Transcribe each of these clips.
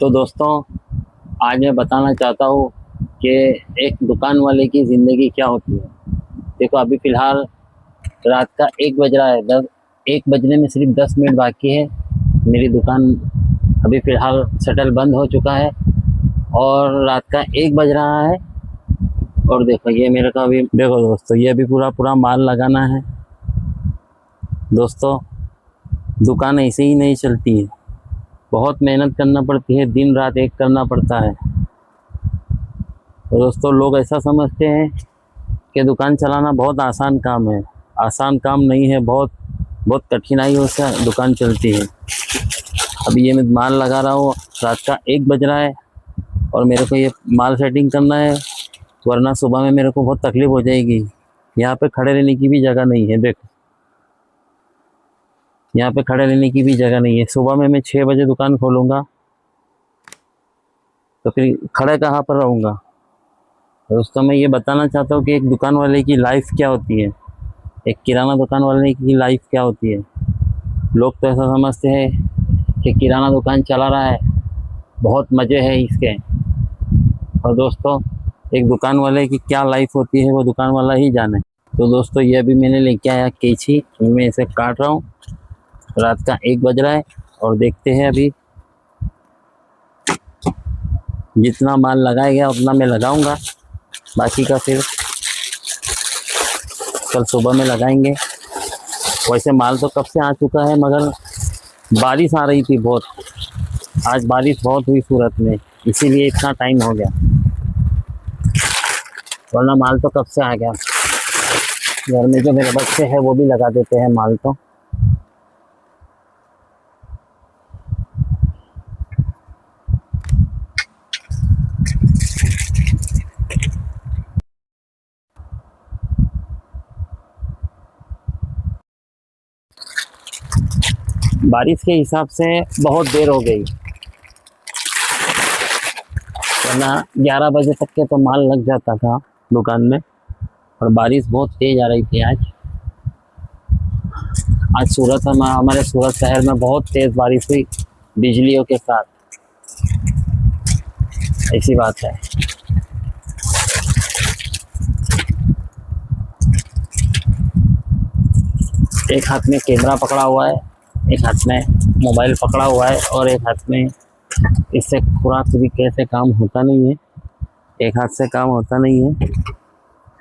तो दोस्तों, आज मैं बताना चाहता हूँ कि एक दुकान वाले की ज़िंदगी क्या होती है। देखो, अभी फ़िलहाल रात का 1 बज रहा है। 1 बजने में सिर्फ 10 मिनट बाकी है। मेरी दुकान अभी फ़िलहाल शटर बंद हो चुका है और रात का 1 बज रहा है। और देखो, ये मेरे को अभी देखो दोस्तों, ये अभी पूरा पूरा माल लगाना है। दोस्तों, दुकान ऐसे ही नहीं चलती है, बहुत मेहनत करना पड़ती है, दिन रात एक करना पड़ता है। तो दोस्तों, लोग ऐसा समझते हैं कि दुकान चलाना बहुत आसान काम है। आसान काम नहीं है, बहुत बहुत कठिनाइयों से दुकान चलती है। अभी ये मैं माल लगा रहा हूँ, रात का 1 बज रहा है और मेरे को ये माल सेटिंग करना है, वरना सुबह में मेरे को बहुत तकलीफ़ हो जाएगी। यहाँ पे खड़े रहने की भी जगह नहीं है। देखो, यहाँ पे खड़े रहने की भी जगह नहीं है। सुबह में मैं 6 बजे दुकान खोलूँगा तो फिर खड़े कहाँ पर रहूँगा। दोस्तों, मैं ये बताना चाहता हूँ कि एक दुकान वाले की लाइफ क्या होती है, एक किराना दुकान वाले की लाइफ क्या होती है। लोग तो ऐसा समझते हैं कि किराना दुकान चला रहा है, बहुत मज़े हैं इसके। और दोस्तों, एक दुकान वाले की क्या लाइफ होती है वो दुकान वाला ही जाने। तो दोस्तों, ये अभी मैंने लेके आया कैंची, मैं इसे काट रहा हूँ। रात का 1 बज रहा है और देखते हैं अभी जितना माल लगाया गया उतना मैं लगाऊंगा, बाकी का फिर कल सुबह में लगाएंगे। वैसे माल तो कब से आ चुका है, मगर बारिश आ रही थी बहुत। आज बारिश बहुत हुई सूरत में, इसीलिए इतना टाइम हो गया, वरना माल तो कब से आ गया। घर में जो मेरे बच्चे हैं वो भी लगा देते हैं माल। तो बारिश के हिसाब से बहुत देर हो गई, वरना 11 बजे तक के तो माल लग जाता था दुकान में। और बारिश बहुत तेज आ रही थी आज। सूरत में, हमारे सूरत शहर में बहुत तेज बारिश हुई, बिजलियों के साथ। ऐसी बात है। एक हाथ में कैमरा पकड़ा हुआ है, एक हाथ में मोबाइल पकड़ा हुआ है और एक हाथ में, इससे खुराक तरीके से काम होता नहीं है, एक हाथ से काम होता नहीं है।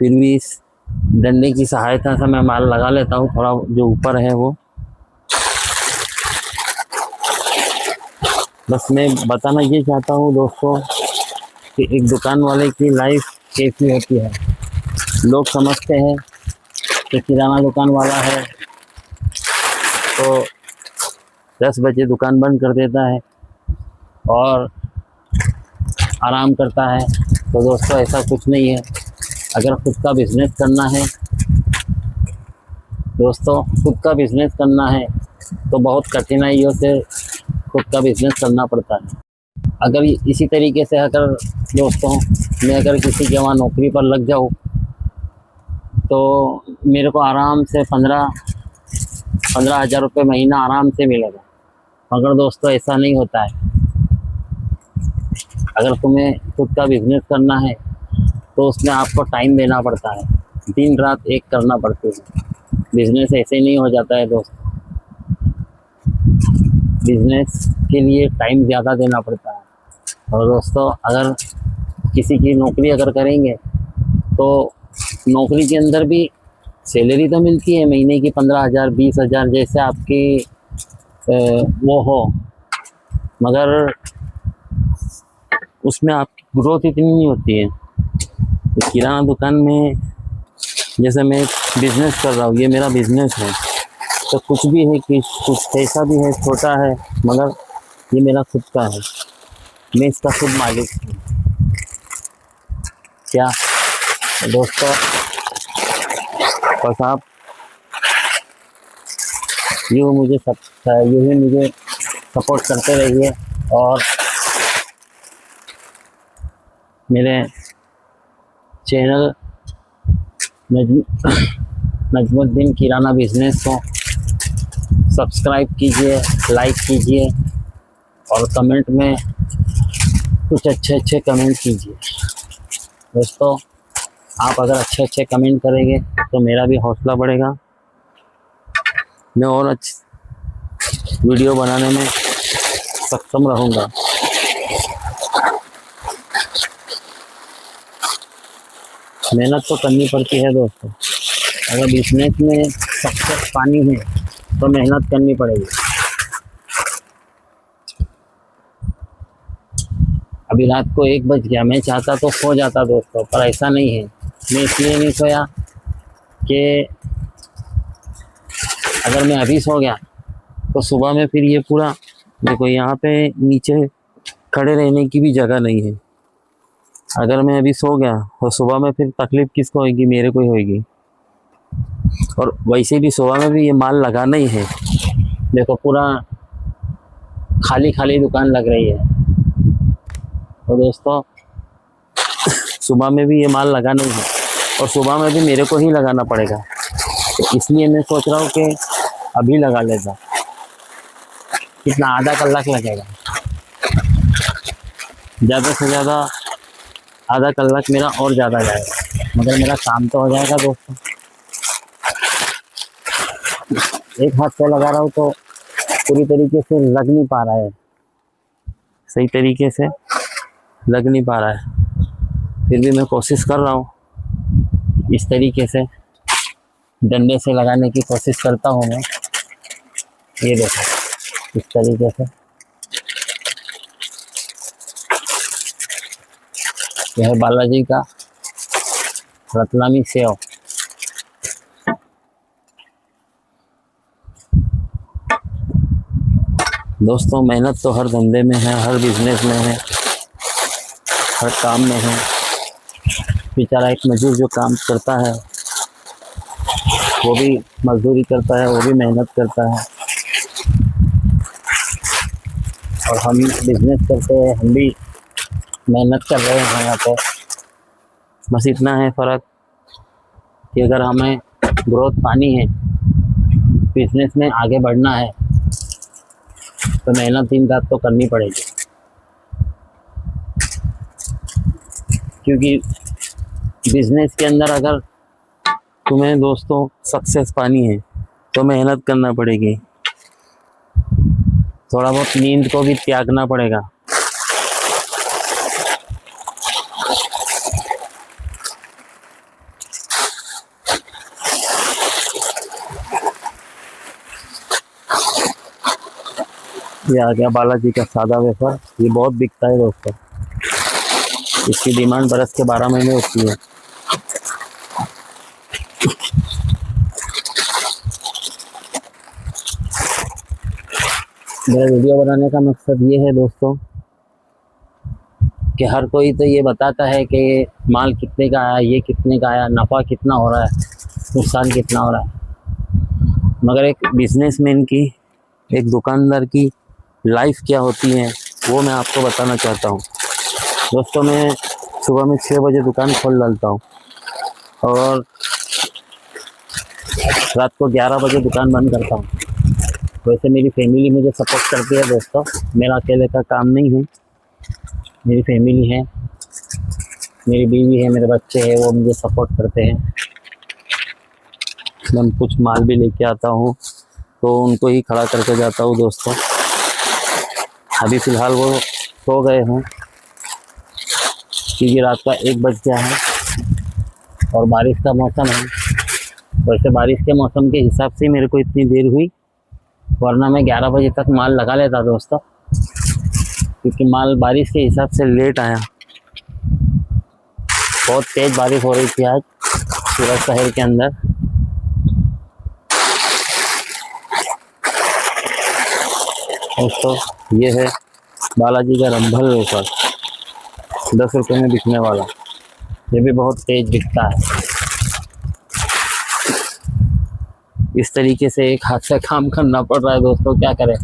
फिर भी इस डंडे की सहायता से मैं माल लगा लेता हूँ, थोड़ा जो ऊपर है वो। बस मैं बताना ये चाहता हूँ दोस्तों कि एक दुकान वाले की लाइफ कैसी होती है। लोग समझते हैं कि किराना दुकान वाला है तो 10 बजे दुकान बंद कर देता है और आराम करता है। तो दोस्तों, ऐसा कुछ नहीं है। अगर खुद का बिजनेस करना है दोस्तों, खुद का बिजनेस करना है तो बहुत कठिनाइयों से खुद का बिजनेस करना पड़ता है। अगर इसी तरीके से अगर दोस्तों मैं अगर किसी के वहाँ नौकरी पर लग जाऊँ तो मेरे को आराम से 15,000 रुपये महीना आराम से मिलेगा। मगर दोस्तों, ऐसा नहीं होता है। अगर तुम्हें खुद का बिजनेस करना है तो उसमें आपको टाइम देना पड़ता है, दिन रात एक करना पड़ती है। बिजनेस ऐसे नहीं हो जाता है दोस्त। बिजनेस के लिए टाइम ज़्यादा देना पड़ता है। और दोस्तों, अगर किसी की नौकरी अगर करेंगे तो नौकरी के अंदर भी सैलरी तो मिलती है महीने की 15,000 20,000, जैसे आपकी वो हो, मगर उसमें आपकी ग्रोथ इतनी नहीं होती है। तो किराना दुकान में जैसे मैं बिजनेस कर रहा हूँ, ये मेरा बिजनेस है, तो कुछ भी है कि कुछ पैसा भी है, छोटा है, मगर ये मेरा खुद का है। मैं इसका खुद मालिक हूँ। क्या दोस्तों, बस आप यूँ ही मुझे सपोर्ट करते रहिए और मेरे चैनल नजमुद्दीन किराना बिजनेस को सब्सक्राइब कीजिए, लाइक कीजिए और कमेंट में कुछ अच्छे अच्छे कमेंट कीजिए दोस्तों। आप अगर अच्छे अच्छे कमेंट करेंगे तो मेरा भी हौसला बढ़ेगा, मैं और अच्छी वीडियो बनाने में सक्षम रहूँगा। मेहनत तो करनी पड़ती है दोस्तों, अगर बिजनेस में सक्सेस पानी है तो मेहनत करनी पड़ेगी। अभी रात को 1 बज गया, मैं चाहता तो सो जाता दोस्तों, पर ऐसा नहीं है। मैं इसलिए नहीं सोया कि अगर मैं अभी सो गया तो सुबह में फिर ये पूरा देखो, यहाँ पे नीचे खड़े रहने की भी जगह नहीं है। अगर मैं अभी सो गया तो सुबह में फिर तकलीफ किसको होगी? मेरे को ही होगी। और वैसे भी सुबह में भी ये माल लगाना ही है। देखो पूरा खाली खाली दुकान लग रही है, तो दोस्तों सुबह में भी ये माल लगाना ही है और सुबह में भी मेरे को ही लगाना पड़ेगा। तो इसलिए मैं सोच रहा हूँ कि अभी लगा लेता। कितना, आधा कलाक लगेगा, ज़्यादा से ज़्यादा आधा कलाक मेरा और ज़्यादा जाएगा, मगर मेरा काम तो हो जाएगा दोस्तों। एक हाथ से लगा रहा हूँ तो पूरी तरीके से लग नहीं पा रहा है, सही तरीके से लग नहीं पा रहा है। फिर भी मैं कोशिश कर रहा हूँ, इस तरीके से डंडे से लगाने की कोशिश करता हूँ मैं। ये देखो इस तरीके से, यह है बालाजी का रतलामी सेव। दोस्तों मेहनत तो हर धंधे में है, हर बिजनेस में है, हर काम में है। बेचारा एक मजदूर जो काम करता है वो भी मजदूरी करता है, वो भी मेहनत करता है, और हम बिजनेस करते हैं, हम भी मेहनत कर रहे हैं यहाँ पे। बस इतना है फ़र्क कि अगर हमें ग्रोथ पानी है, बिजनेस में आगे बढ़ना है, तो मेहनत दिन रात तो करनी पड़ेगी। क्योंकि बिजनेस के अंदर अगर तुम्हें दोस्तों सक्सेस पानी है तो मेहनत करना पड़ेगी, थोड़ा बहुत नींद को भी त्यागना पड़ेगा। ये आ गया बालाजी का सादा वेफर, ये बहुत बिकता है दोस्तों, इसकी डिमांड बरस के 12 महीने होती है। मेरा वीडियो बनाने का मकसद ये है दोस्तों कि हर कोई तो ये बताता है कि माल कितने का आया, ये कितने का आया, नफ़ा कितना हो रहा है, नुकसान कितना हो रहा है, मगर एक बिजनेसमैन की, एक दुकानदार की लाइफ क्या होती है वो मैं आपको बताना चाहता हूँ। दोस्तों मैं सुबह में 6 बजे दुकान खोल डालता हूँ और रात को 11 बजे दुकान बंद करता हूँ। वैसे मेरी फैमिली मुझे सपोर्ट करती है दोस्तों, मेरा अकेले का काम नहीं है, मेरी फैमिली है, मेरी बीवी है, मेरे बच्चे हैं, वो मुझे सपोर्ट करते हैं। मैं कुछ माल भी लेके आता हूँ तो उनको ही खड़ा करके जाता हूँ दोस्तों। अभी फ़िलहाल वो सो गए हैं क्योंकि रात का 1 बज गया है और बारिश का मौसम है। वैसे बारिश के मौसम के हिसाब से मेरे को इतनी देर हुई, वरना मैं 11 बजे तक माल लगा लेता दोस्तों, क्योंकि माल बारिश के हिसाब से लेट आया। बहुत तेज़ बारिश हो रही थी आज सूरत शहर के अंदर। दोस्तों ये है बालाजी का रंभल वेफर, 10 रुपये में बिकने वाला, ये भी बहुत तेज़ बिकता है। इस तरीके से एक हाथ से काम करना पड़ रहा है दोस्तों, क्या करें।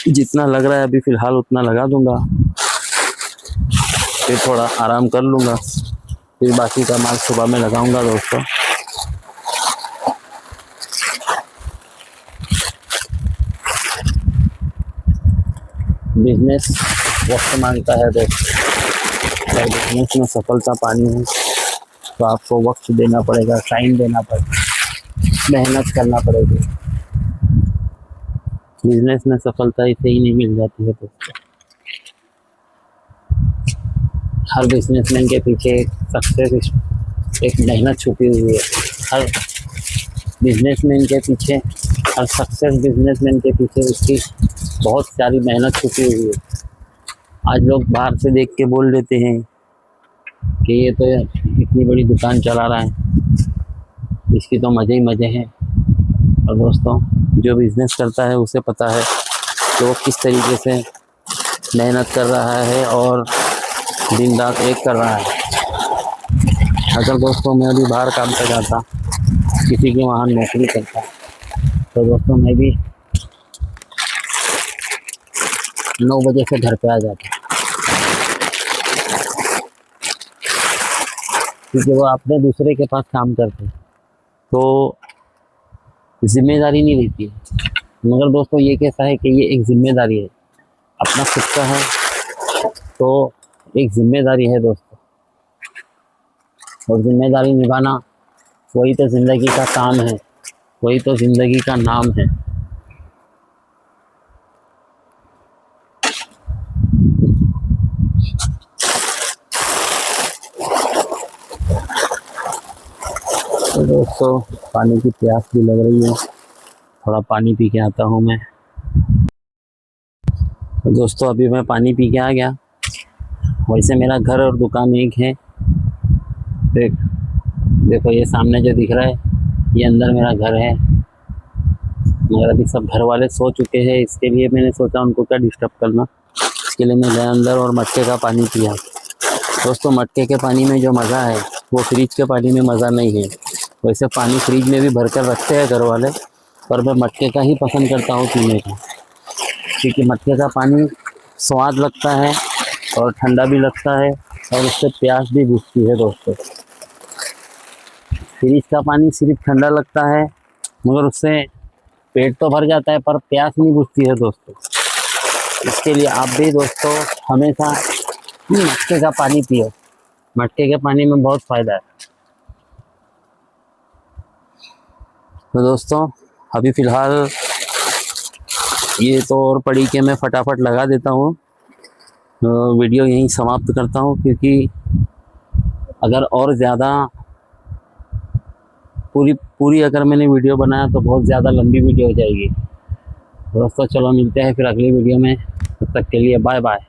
जितना लग रहा है अभी फ़िलहाल उतना लगा दूंगा, फिर थोड़ा आराम कर लूँगा, फिर बाकी का माल सुबह में लगाऊंगा दोस्तों। बिजनेस वक्त मांगता है दोस्त। अगर बिजनेस में सफलता पानी है तो आपको वक्त देना पड़ेगा, टाइम देना पड़ेगा, मेहनत करना पड़ेगी। बिजनेस में सफलता ऐसे ही नहीं मिल जाती है दोस्तों। हर बिजनेसमैन के पीछे एक सक्सेस, एक मेहनत छुपी हुई है। हर बिजनेसमैन के पीछे, हर सक्सेस बिजनेसमैन के पीछे उसकी बहुत सारी मेहनत छुपी हुई है। आज लोग बाहर से देख के बोल देते हैं कि ये तो इतनी बड़ी दुकान चला रहा है, इसकी तो मज़े ही मज़े हैं। और दोस्तों, जो बिज़नेस करता है उसे पता है कि वो किस तरीके से मेहनत कर रहा है और दिन रात एक कर रहा है। अगर दोस्तों मैं अभी बाहर काम कर जाता, किसी के वहाँ नौकरी करता, तो दोस्तों मैं भी 9 बजे से घर पे आ जाता, क्योंकि वो अपने दूसरे के पास काम करते तो जिम्मेदारी नहीं रहती है। मगर दोस्तों ये कैसा है कि ये एक जिम्मेदारी है, अपना खुद का है तो एक जिम्मेदारी है दोस्तों। और जिम्मेदारी निभाना वही तो ज़िंदगी का काम है, वही तो ज़िंदगी का नाम है। तो दोस्तों पानी की प्यास भी लग रही है, थोड़ा पानी पी के आता हूँ मैं। तो दोस्तों अभी मैं पानी पी के आ गया। वैसे मेरा घर और दुकान एक है। देखो ये सामने जो दिख रहा है ये अंदर मेरा घर है, मगर अभी सब घर वाले सो चुके हैं, इसके लिए मैंने सोचा उनको क्या डिस्टर्ब करना। इसके लिए मैं गया अंदर और मटके का पानी पिया। दोस्तों मटके के पानी में जो मज़ा है वो फ्रिज के पानी में मज़ा नहीं है। वैसे पानी फ्रिज में भी भर कर रखते हैं घर वाले, पर मैं मटके का ही पसंद करता हूँ पीने का, क्योंकि मटके का पानी स्वाद लगता है और ठंडा भी लगता है और उससे प्यास भी बुझती है दोस्तों। फ्रिज का पानी सिर्फ ठंडा लगता है, मगर उससे पेट तो भर जाता है पर प्यास नहीं बुझती है दोस्तों। इसके लिए आप भी दोस्तों हमेशा मटके का पानी पियो, मटके के पानी में बहुत फ़ायदा है। तो दोस्तों अभी फ़िलहाल ये तो और पड़ी के मैं फटाफट लगा देता हूँ, वीडियो यहीं समाप्त करता हूँ, क्योंकि अगर और ज़्यादा पूरी अगर मैंने वीडियो बनाया तो बहुत ज़्यादा लंबी वीडियो हो जाएगी। दोस्तों चलो मिलते हैं फिर अगली वीडियो में, तब तक के लिए बाय बाय।